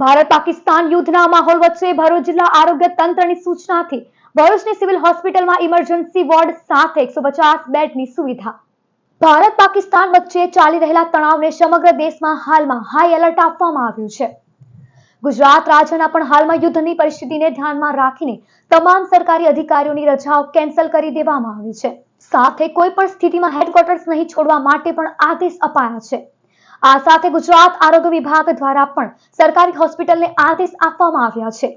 ભારત પાકિસ્તાન યુદ્ધના માહોલ વચ્ચે ભરૂચ જિલ્લા આરોગ્ય તંત્રની સૂચનાથી ભરૂચની સિવિલ હોસ્પિટલમાં ઇમરજન્સી વોર્ડ સાથે 150 બેડની સુવિધા. ભારત પાકિસ્તાન વચ્ચે ચાલી રહેલા તણાવને સમગ્ર દેશમાં હાલમાં હાઈ એલર્ટ આપવામાં આવ્યું છે. ગુજરાત રાજ્યના પણ હાલમાં યુદ્ધની પરિસ્થિતિને ધ્યાનમાં રાખીને તમામ સરકારી અધિકારીઓની રજાઓ કેન્સલ કરી દેવામાં આવી છે. સાથે કોઈ પણ સ્થિતિમાં હેડક્વાર્ટર્સ નહીં છોડવા માટે પણ આદેશ અપાયા છે. આ સાથે ગુજરાત આરોગ્ય વિભાગ દ્વારા પણ સરકારી હોસ્પિટલને આદેશ આપવામાં આવ્યા છે.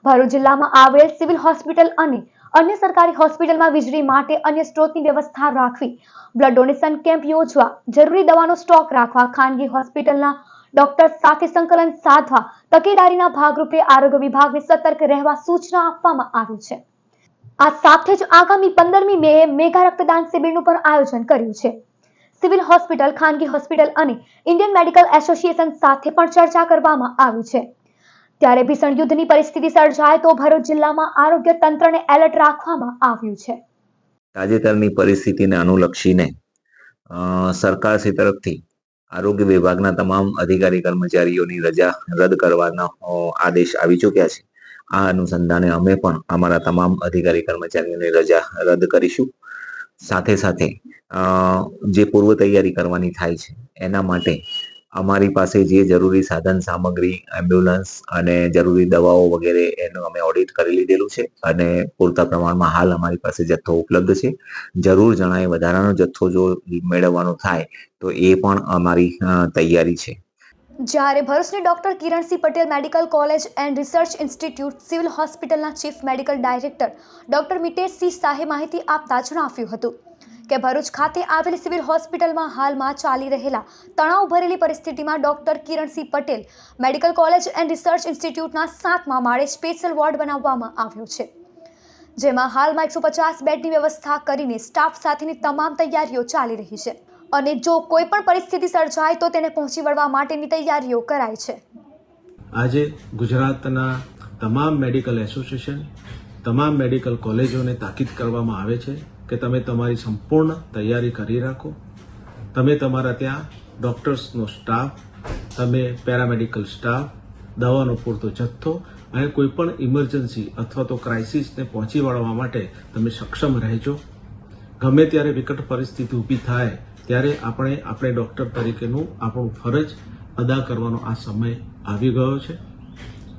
ભરૂચ જિલ્લામાં આવેલ સિવિલ હોસ્પિટલ અને અન્ય સરકારી હોસ્પિટલમાં વીજળી માટે અન્ય સ્ત્રોતની વ્યવસ્થા રાખવી, બ્લડ ડોનેશન કેમ્પ યોજવા, જરૂરી દવાનો સ્ટોક રાખવા, ખાનગી હોસ્પિટલના ડોક્ટર સાથે સંકલન સાધવા, તકેદારીના ભાગરૂપે આરોગ્ય વિભાગને સતર્ક રહેવા સૂચના આપવામાં આવી છે. આ સાથે જ આગામી 15મી મેએ મેગા રક્તદાન શિબિરનું પણ આયોજન કર્યું છે. સિવિલ હોસ્પિટલ, ખાનગી હોસ્પિટલ અને ઇન્ડિયન મેડિકલ એસોસિએશન સાથે પણ ચર્ચા કરવામાં આવી છે. ત્યારે ભીષણ યુદ્ધની પરિસ્થિતિ સર્જાય તો ભરૂચ જિલ્લામાં આરોગ્ય તંત્રને એલર્ટ રાખવામાં આવ્યું છે. તાજેતરની પરિસ્થિતિને અનુલક્ષીને સરકારશ્રી તરફથી આરોગ્ય વિભાગના તમામ અધિકારી કર્મચારીઓની રજા રદ કરવાના આદેશ આવી ચૂક્યા છે. આ અનુસંધાને અમે પણ અમારા તમામ અધિકારી કર્મચારીઓની રજા રદ કરીશું. સાથે સાથે જે પૂર્વ તૈયારી કરવાની થાય છે એના માટે અમારી પાસે જે જરૂરી સાધન સામગ્રી, એમ્બ્યુલન્સ અને જરૂરી દવાઓ વગેરે એનું અમે ઓડિટ કરી લીધેલું છે અને પૂરતા પ્રમાણમાં હાલ અમારી પાસે જથ્થો ઉપલબ્ધ છે. જરૂર જણાય વધારાનો જથ્થો જો મેળવવાનો થાય તો એ પણ અમારી તૈયારી છે. જ્યારે ભરૂચની doctor Kiransinh Patel medical college and research institute civil હોસ્પિટલના chief medical director doctor Miteshsinh શાહે માહિતી આપતા જણાવ્યું હતું કે ભરૂચ ખાતે આવેલી સિવિલ હોસ્પિટલમાં હાલમાં ચાલી રહેલા તણાવ ભરેલી પરિસ્થિતિમાં doctor Kiransinh Patel medical college and research ઇન્સ્ટિટ્યૂટના 7મા માળે સ્પેશિયલ વોર્ડ બનાવવામાં આવ્યો છે, જેમાં હાલમાં 150 બેડની વ્યવસ્થા કરીને સ્ટાફ સાથેની તમામ તૈયારીઓ ચાલી રહી છે અને જો કોઈ પણ પરિસ્થિતિ સર્જાય તો તેને પહોંચી વળવા માટેની તૈયારીઓ કરાઈ છે. આજે ગુજરાતના તમામ મેડિકલ એસોસિએશન, તમામ મેડિકલ કોલેજોને તાકીદ કરવામાં આવે છે કે તમે તમારી સંપૂર્ણ તૈયારી કરી રાખો. તમે તમારા ત્યાં ડોક્ટર્સનો સ્ટાફ, તમે પેરામેડિકલ સ્ટાફ, દવાનો પૂરતો જથ્થો અને કોઈ પણ ઇમરજન્સી અથવા તો ક્રાઇસિસને પહોંચી વળવા માટે તમે સક્ષમ રહેજો. ગમે ત્યારે વિકટ પરિસ્થિતિ ઊભી થાય ત્યારે આપણે ડોક્ટર તરીકેનું આપણું ફરજ અદા કરવાનો આ સમય આવી ગયો છે.